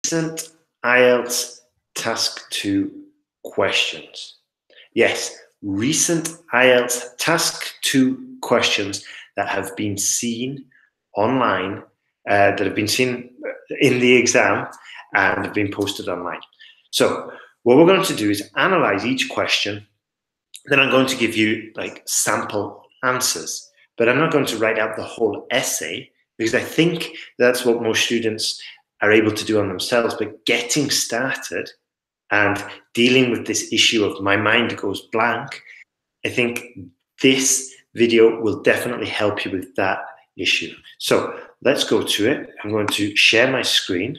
recent IELTS Task 2 questions. Yes, recent IELTS Task 2 questions that have been seen online, that have been seen in the exam and have been posted online. So what we're going to do is analyze each question. Then I'm going to give you like sample answers, but I'm not going to write out the whole essay because I think that's what most students are able to do on themselves. But getting started and dealing with this issue of my mind goes blank, I think this video will definitely help you with that issue. So let's go to it. I'm going to share my screen.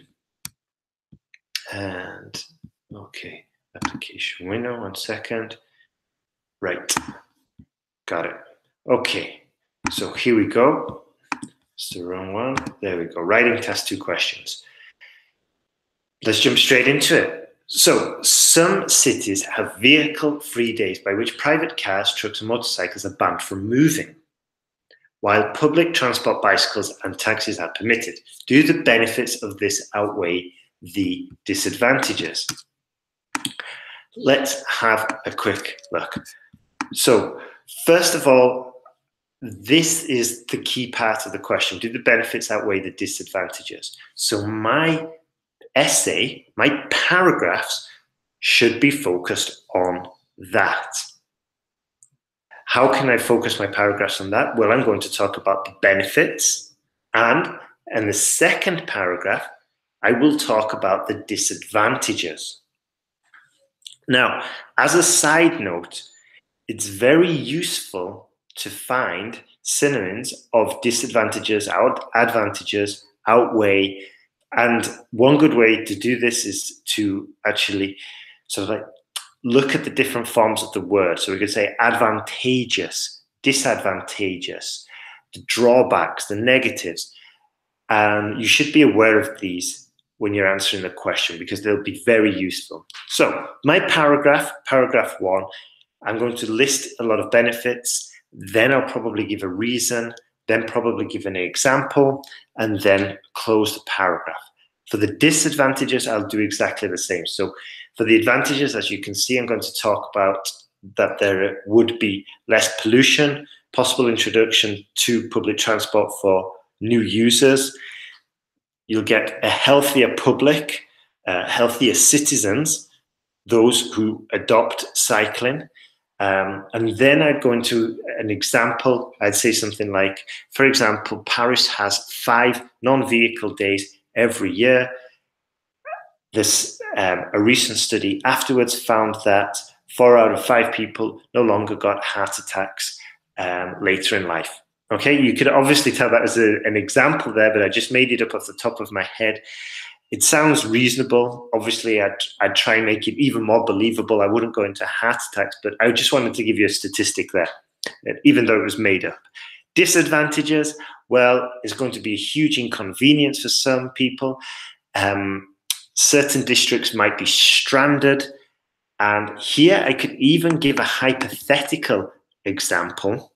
And okay, application window, 1 second. Right, got it. Okay, so here we go. It's the wrong one. There we go. Writing Task 2 questions. Let's jump straight into it. So, some cities have vehicle-free days by which private cars, trucks, and motorcycles are banned from moving, while public transport, bicycles, and taxis are permitted. Do the benefits of this outweigh the disadvantages? Let's have a quick look. So, first of all, this is the key part of the question. Do the benefits outweigh the disadvantages? So my essay, my paragraphs should be focused on that. How can I focus my paragraphs on that? Well, I'm going to talk about the benefits, and in the second paragraph, I will talk about the disadvantages. Now, as a side note, it's very useful to find synonyms of disadvantages, advantages, outweigh. And one good way to do this is to actually sort of like look at the different forms of the word. So we could say advantageous, disadvantageous, the drawbacks, the negatives. And you should be aware of these when you're answering the question because they'll be very useful. So my paragraph 1, I'm going to list a lot of benefits, then I'll probably give a reason, then probably give an example, and then close the paragraph. For the disadvantages, I'll do exactly the same. So for the advantages, as you can see, I'm going to talk about that there would be less pollution, possible introduction to public transport for new users. You'll get a healthier public, healthier citizens, those who adopt cycling. And then I'd go into an example. I'd say something like, for example, Paris has 5 non-vehicle days every year. This a recent study afterwards found that 4 out of 5 people no longer got heart attacks later in life. Okay, you could obviously tell that as an example there, but I just made it up off the top of my head. It sounds reasonable. Obviously, I'd try and make it even more believable. I wouldn't go into heart attacks, but I just wanted to give you a statistic there, even though it was made up. Disadvantages, well, it's going to be a huge inconvenience for some people. Certain districts might be stranded. And here I could even give a hypothetical example.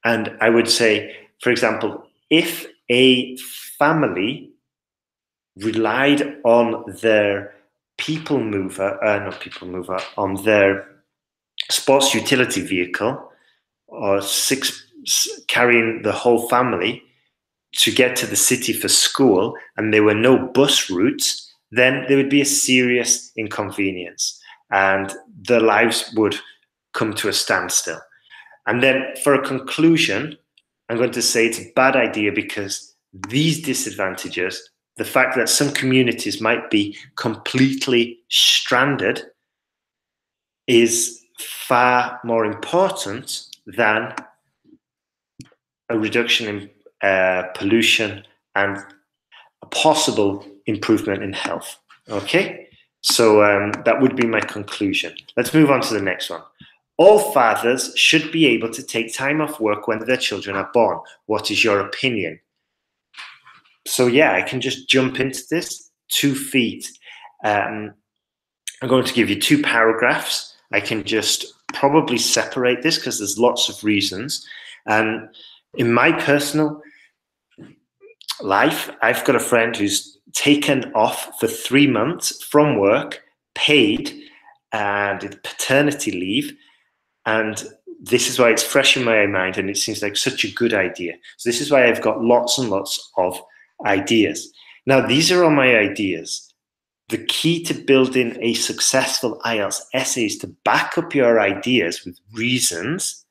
And I would say, for example, if a family relied on their on their sports utility vehicle, or carrying the whole family to get to the city for school, and there were no bus routes, then there would be a serious inconvenience and their lives would come to a standstill. And then for a conclusion, I'm going to say it's a bad idea because these disadvantages, the fact that some communities might be completely stranded, is far more important than a reduction in pollution and a possible improvement in health. Okay, so that would be my conclusion. Let's move on to the next one. All fathers should be able to take time off work when their children are born. What is your opinion? So yeah, I can just jump into this. 2 feet. I'm going to give you 2 paragraphs. I can just probably separate this because there's lots of reasons. And in my personal life, I've got a friend who's taken off for 3 months from work, paid, and paternity leave. And this is why it's fresh in my mind, and it seems like such a good idea. So this is why I've got lots and lots of ideas. Now, these are all my ideas. The key to building a successful IELTS essay is to back up your ideas with reasons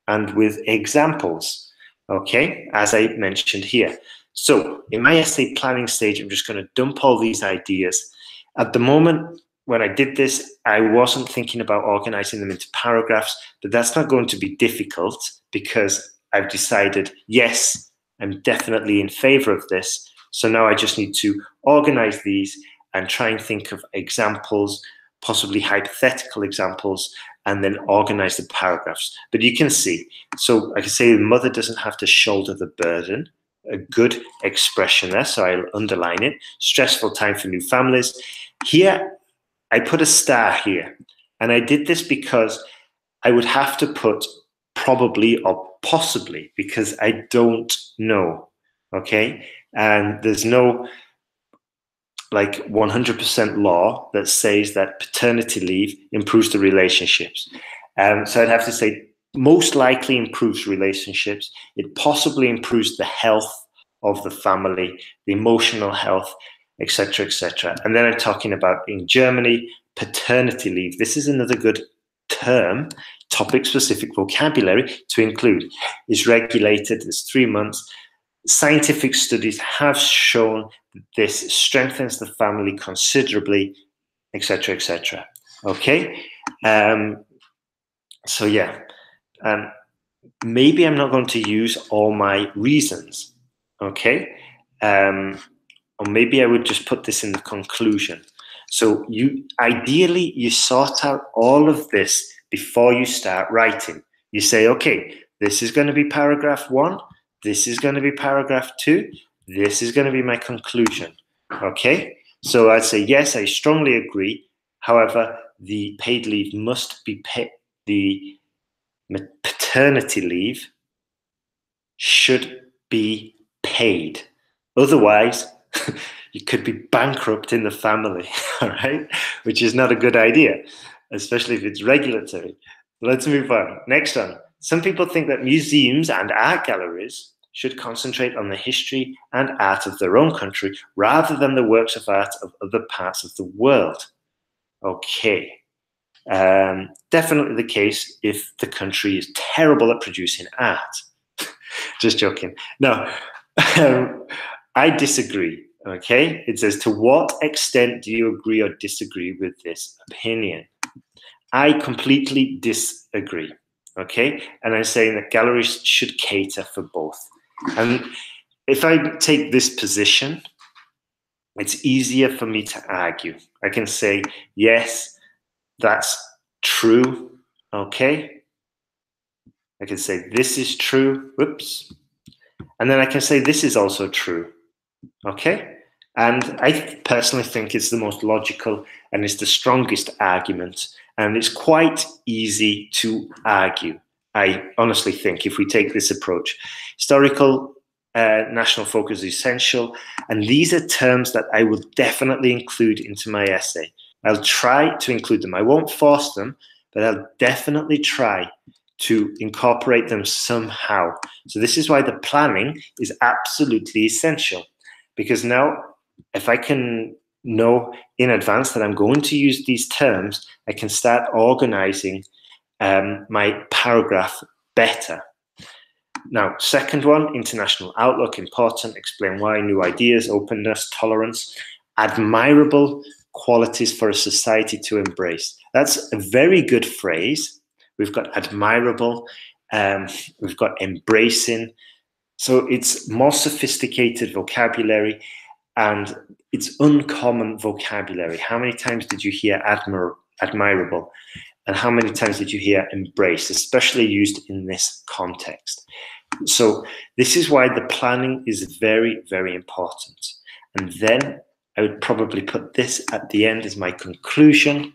and with examples, okay, as I mentioned here. So in my essay planning stage, I'm just going to dump all these ideas. At the moment, when I did this, I wasn't thinking about organizing them into paragraphs, but that's not going to be difficult because I've decided, yes, I'm definitely in favor of this. So now I just need to organize these and try and think of examples, possibly hypothetical examples, and then organize the paragraphs. But you can see, so I can say the mother doesn't have to shoulder the burden. A good expression there, so I'll underline it. Stressful time for new families. Here, I put a star here, and I did this because I would have to put probably or possibly because I don't know, okay? And there's no like 100% law that says that paternity leave improves the relationships. So I'd have to say most likely improves relationships. It possibly improves the health of the family, the emotional health, etc., etc. And then I'm talking about in Germany, paternity leave. This is another good term, topic-specific vocabulary to include. Is regulated as 3 months. Scientific studies have shown that this strengthens the family considerably, etc., etc. Okay, so yeah, maybe I'm not going to use all my reasons. Okay, or maybe I would just put this in the conclusion. So ideally you sort out all of this before you start writing. You say, okay, this is going to be paragraph 1. This is going to be paragraph 2. This is going to be my conclusion. Okay? So I'd say, yes, I strongly agree. However, the paid leave must be paid. The paternity leave should be paid. Otherwise, you could be bankrupt in the family, all right? Which is not a good idea, especially if it's regulatory. Let's move on. Next one. Some people think that museums and art galleries should concentrate on the history and art of their own country rather than the works of art of other parts of the world. Okay. Definitely the case if the country is terrible at producing art. Just joking. No, I disagree. Okay. It says, to what extent do you agree or disagree with this opinion? I completely disagree. Okay. And I'm saying that galleries should cater for both. And if I take this position, it's easier for me to argue. I can say, yes, that's true. Okay. I can say this is true. Whoops. And then I can say this is also true. Okay. And I personally think it's the most logical and it's the strongest argument. And it's quite easy to argue. I honestly think if we take this approach, historical national focus is essential. And these are terms that I will definitely include into my essay. I'll try to include them. I won't force them, but I'll definitely try to incorporate them somehow. So this is why the planning is absolutely essential. Because now, if I can know in advance that I'm going to use these terms, I can start organizing my paragraph better. Now, second one, international outlook, important, explain why, new ideas, openness, tolerance, admirable qualities for a society to embrace. That's a very good phrase. We've got admirable, we've got embracing. So it's more sophisticated vocabulary and it's uncommon vocabulary. How many times did you hear admirable? And how many times did you hear embrace, especially used in this context? So this is why the planning is very, very important. And then I would probably put this at the end as my conclusion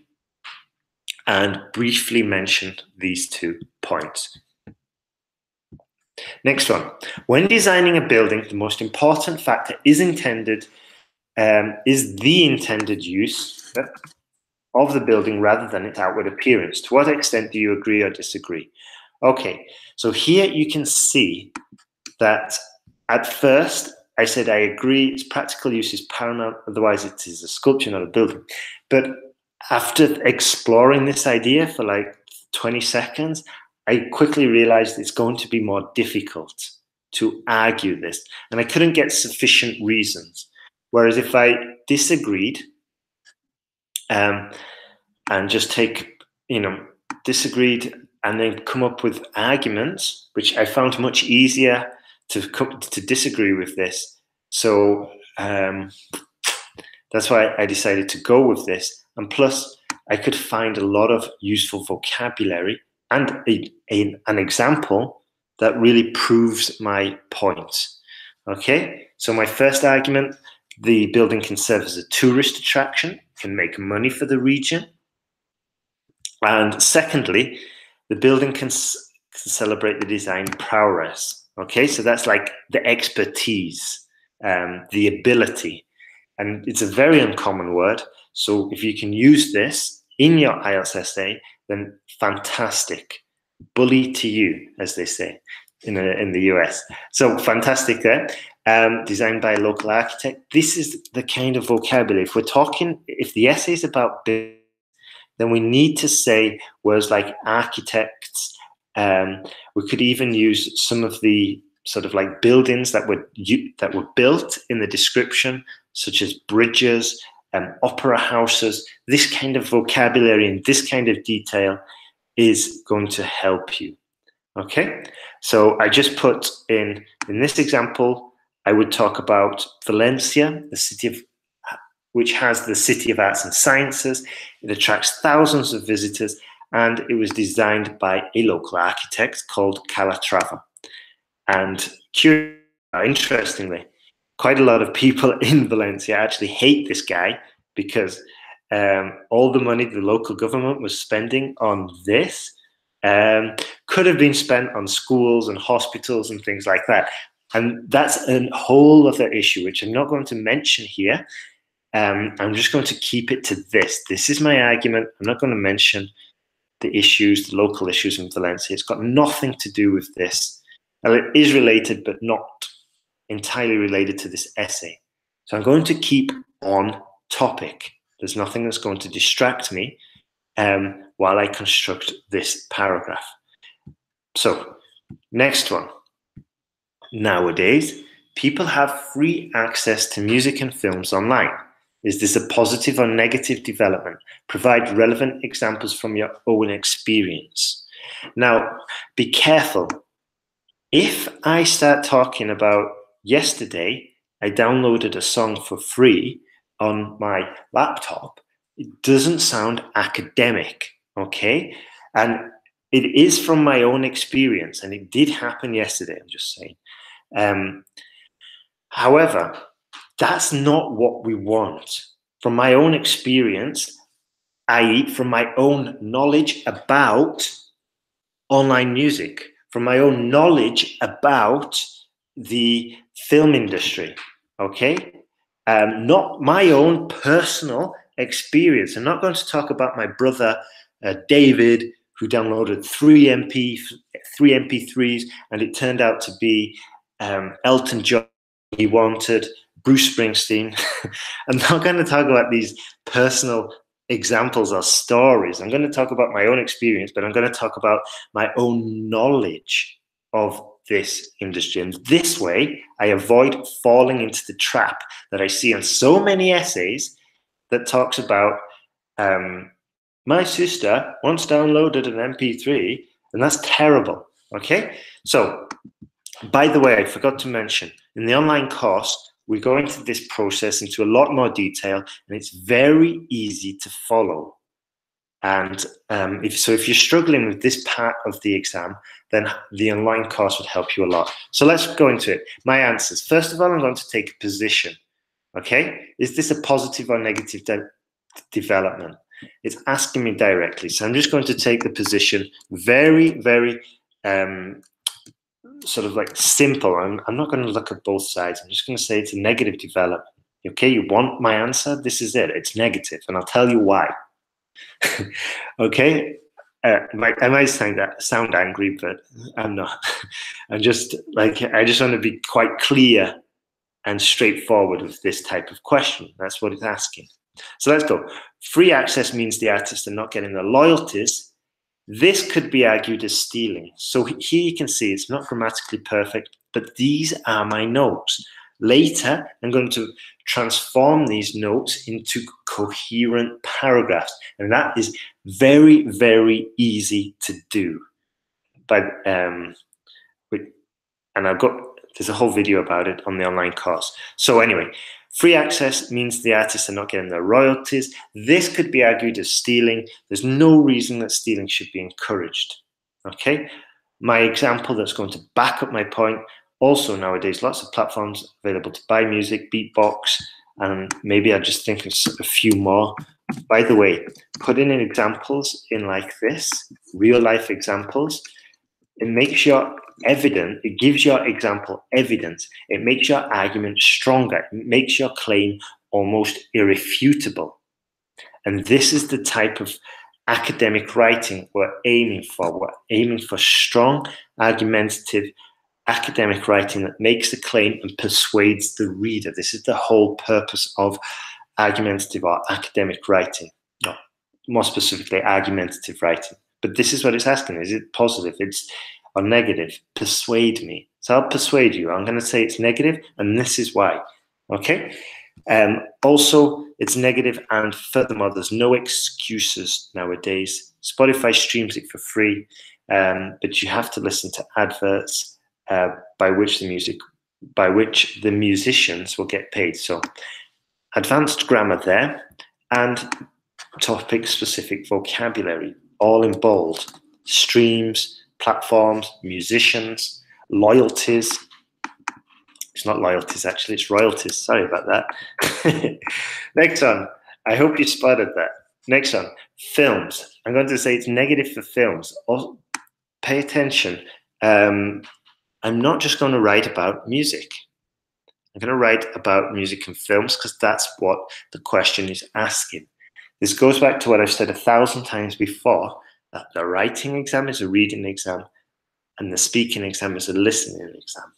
and briefly mention these 2 points. Next one. When designing a building, the most important factor is intended is the intended use of the building rather than its outward appearance. To what extent do you agree or disagree? Okay, so here you can see that at first I said I agree its practical use is paramount, otherwise it is a sculpture, not a building. But after exploring this idea for like 20 seconds, I quickly realized it's going to be more difficult to argue this, and I couldn't get sufficient reasons. Whereas if I disagreed, and just take, disagreed and then come up with arguments, which I found much easier to disagree with this. So that's why I decided to go with this. And plus, I could find a lot of useful vocabulary and an example that really proves my point. Okay, so my first argument, the building can serve as a tourist attraction, can make money for the region. And secondly, the building can celebrate the design prowess. Okay, so that's like the expertise, the ability. And it's a very uncommon word. So if you can use this in your IELTS essay, then fantastic. Bully to you, as they say in the US. So fantastic there. Designed by a local architect. This is the kind of vocabulary. If we're talking, if the essay is about building, then we need to say words like architects. We could even use some of the sort of like buildings that were built in the description, such as bridges, opera houses. This kind of vocabulary and this kind of detail is going to help you. Okay, so I just put in this example, I would talk about Valencia, the city of which has the City of Arts and Sciences. It attracts thousands of visitors, and it was designed by a local architect called Calatrava. And interestingly, quite a lot of people in Valencia actually hate this guy because all the money the local government was spending on this could have been spent on schools and hospitals and things like that. And that's a whole other issue, which I'm not going to mention here. I'm just going to keep it to this. This is my argument. I'm not going to mention the issues, the local issues in Valencia. It's got nothing to do with this. Well, it is related, but not entirely related to this essay. So I'm going to keep on topic. There's nothing that's going to distract me while I construct this paragraph. So, next one. Nowadays, people have free access to music and films online. Is this a positive or negative development? Provide relevant examples from your own experience. Now, be careful. If I start talking about yesterday, I downloaded a song for free on my laptop, it doesn't sound academic, okay? And it is from my own experience, and it did happen yesterday, I'm just saying. However, that's not what we want. From my own experience, i.e., from my own knowledge about online music, from my own knowledge about the film industry, okay? Not my own personal experience. I'm not going to talk about my brother, David, who downloaded three MP3s, and it turned out to be Elton John he wanted, Bruce Springsteen. I'm not going to talk about these personal examples or stories. I'm going to talk about my own experience, but I'm going to talk about my own knowledge of this industry. And this way, I avoid falling into the trap that I see on so many essays that talks about my sister once downloaded an MP3, and that's terrible. Okay? So, by the way, I forgot to mention, in the online course, we go into this process into a lot more detail, and it's very easy to follow. And if you're struggling with this part of the exam, then the online course would help you a lot. So let's go into it. My answers. First of all, I'm going to take a position. Okay? Is this a positive or negative development? It's asking me directly. So I'm just going to take the position very, very sort of like simple. I'm not going to look at both sides. I'm just going to say it's a negative development. Okay, you want my answer? This is it. It's negative, and I'll tell you why. Okay, I might sound angry, but I'm not. I just want to be quite clear and straightforward with this type of question. That's what it's asking. So let's go. Free access means the artists are not getting the royalties. This could be argued as stealing. So here you can see it's not grammatically perfect, but these are my notes. Later, I'm going to transform these notes into coherent paragraphs, and that is very, very easy to do. And there's a whole video about it on the online course. So anyway, free access means the artists are not getting their royalties. This could be argued as stealing. There's no reason that stealing should be encouraged. Okay, my example that's going to back up my point. Also nowadays, lots of platforms available to buy music, beatbox, and maybe I just think of a few more. By the way, putting in examples in like this, real life examples, it makes your it gives your example evidence. It makes your argument stronger. It makes your claim almost irrefutable. And this is the type of academic writing we're aiming for. We're aiming for strong, argumentative, academic writing that makes a claim and persuades the reader. This is the whole purpose of argumentative or academic writing, or more specifically, argumentative writing. But this is what it's asking. Is it positive? Or negative? Persuade me. So I'll persuade you. I'm going to say it's negative, and this is why. Okay? Also, it's negative, and furthermore, there's no excuses nowadays. Spotify streams it for free, but you have to listen to adverts by which the musicians will get paid. So advanced grammar there, and topic-specific vocabulary, all in bold. Streams, platforms, musicians, loyalties. It's not loyalties, actually, it's royalties. Sorry about that. Next one. I hope you spotted that. Next one. Films. I'm going to say it's negative for films. Also, pay attention. I'm not just going to write about music. I'm going to write about music and films because that's what the question is asking. This goes back to what I've said 1,000 times before, that the writing exam is a reading exam and the speaking exam is a listening exam.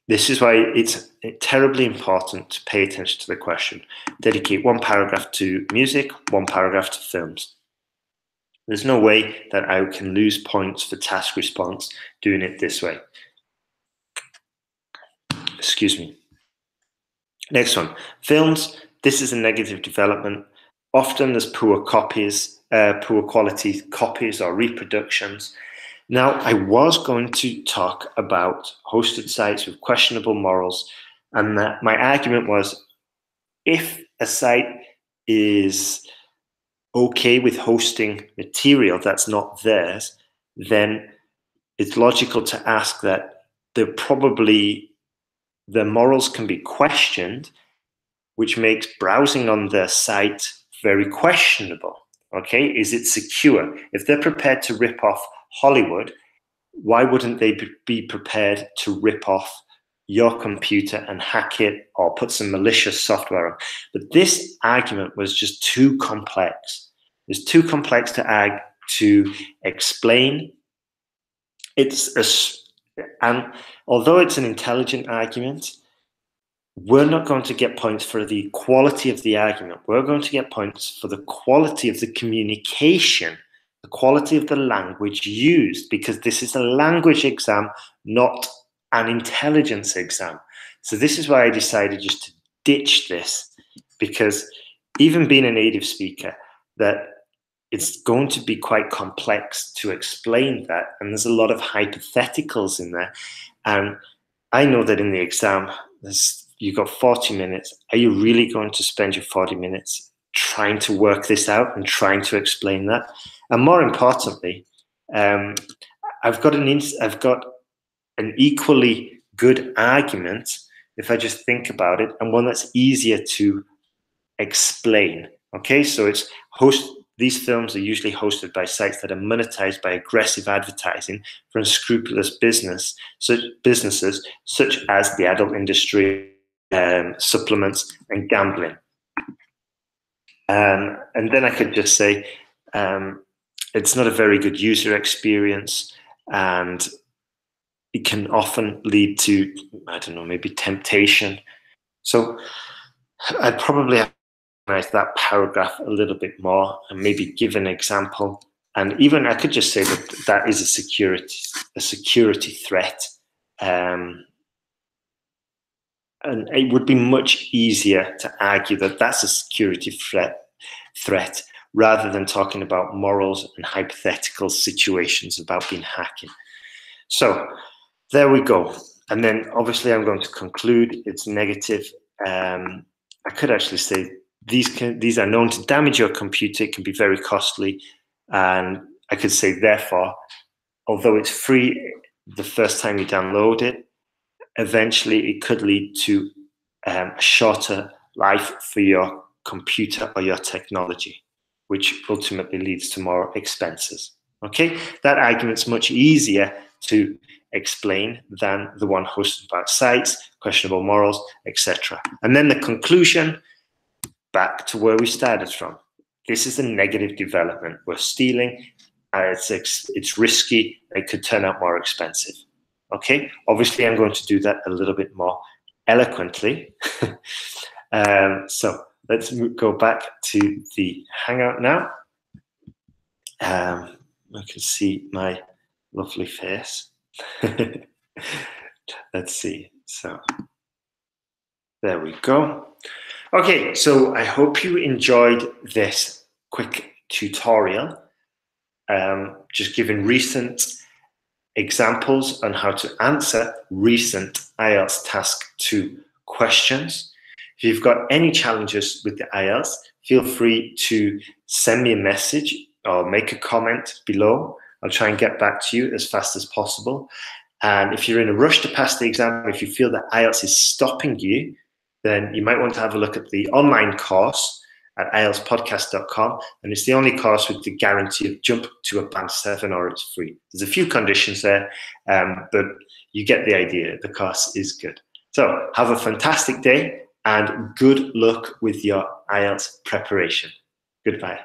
This is why it's terribly important to pay attention to the question. Dedicate one paragraph to music, one paragraph to films. There's no way that I can lose points for task response doing it this way. Excuse me. Next one. Films. This is a negative development. Often there's poor quality copies or reproductions. Now, I was going to talk about hosted sites with questionable morals, and my argument was if a site is okay with hosting material that's not theirs, then it's logical to ask that the morals can be questioned, which makes browsing on their site very questionable. Okay, is it secure? If they're prepared to rip off Hollywood, why wouldn't they be prepared to rip off your computer and hack it or put some malicious software on? But this argument was just too complex. It's too complex to explain. And although it's an intelligent argument, we're not going to get points for the quality of the argument. We're going to get points for the quality of the communication, the quality of the language used, because this is a language exam, not an intelligence exam. So this is why I decided just to ditch this, because even being a native speaker, that it's going to be quite complex to explain that, and there's a lot of hypotheticals in there. And I know that in the exam, you've got 40 minutes. Are you really going to spend your 40 minutes trying to work this out and trying to explain that? And more importantly, I've got an equally good argument if I just think about it, and one that's easier to explain. Okay, so these films are usually hosted by sites that are monetized by aggressive advertising for unscrupulous businesses such as the adult industry supplements, and gambling. And then I could just say it's not a very good user experience, and it can often lead to, I don't know, maybe temptation. So I'd probably have to analyze that paragraph a little bit more and maybe give an example. And even I could just say that that is a security threat. And it would be much easier to argue that that's a security threat rather than talking about morals and hypothetical situations about being hacking. So there we go. And then obviously I'm going to conclude it's negative. I could actually say these are known to damage your computer. It can be very costly. And I could say, therefore, although it's free the first time you download it, eventually it could lead to a shorter life for your computer or your technology, which ultimately leads to more expenses. Okay, that argument's much easier to explain than the one hosted about sites, questionable morals, etc. And then the conclusion, back to where we started from. This is a negative development. We're stealing, it's risky, it could turn out more expensive. Okay, obviously I'm going to do that a little bit more eloquently. So let's go back to the Hangout now. I can see my lovely face. Let's see. So there we go. Okay, so I hope you enjoyed this quick tutorial. Just giving recent examples on how to answer recent IELTS Task 2 questions. If you've got any challenges with the IELTS, feel free to send me a message or make a comment below. I'll try and get back to you as fast as possible. And if you're in a rush to pass the exam, if you feel that IELTS is stopping you, then you might want to have a look at the online course at IELTSPodcast.com. And it's the only course with the guarantee of jump to a band 7 or it's free. There's a few conditions there, but you get the idea. The course is good. So have a fantastic day and good luck with your IELTS preparation. Goodbye.